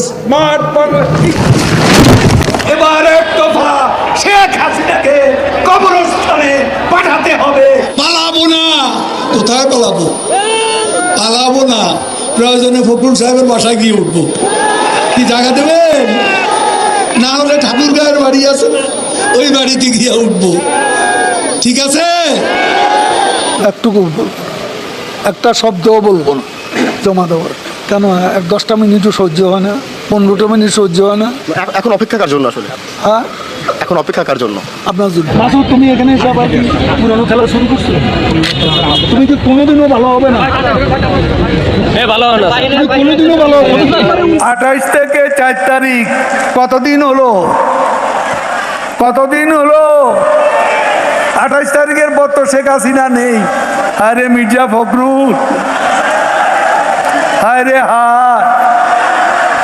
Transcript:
Smart Bangladesh. এবার এক দফা শেখ হাসিনাকে কবরস্থানে পাঠাতে হবে। পালাবো না। কোথায় পালাবো? পালাবো না, প্রয়োজনে ফখরুল সাহেবের বাসায় গিয়ে উঠবো। কি জায়গা দেবেন? না হলে ঠাকুর গায়ের বাড়ি আছে, ওই বাড়িতে গিয়ে উঠবো। ঠিক আছে? একটুকু একটা শব্দও বলবো না জমা দেওয়ার। কেন 10টা মিনিটও সহ্য হয় না, 15টা মিনিট সহ্য হয় না। এখন অপেক্ষা কার জন্য আসলে? হ্যাঁ, এখন অপেক্ষা কার জন্য? আপনার জন্য। মাসুদ, তুমি এখানে এসে আবার পুরানো খেলা শুরু করছো। তুমি কি কোনোদিনও ভালো হবে না? ভালো না, কোনোদিনও ভালো হবে না। 28 থেকে 4 তারিখ কতদিন হলো? 28 তারিখের পর তো শেখ হাসিনা নেই। আরে মির্জা ফখরুল, আরে হা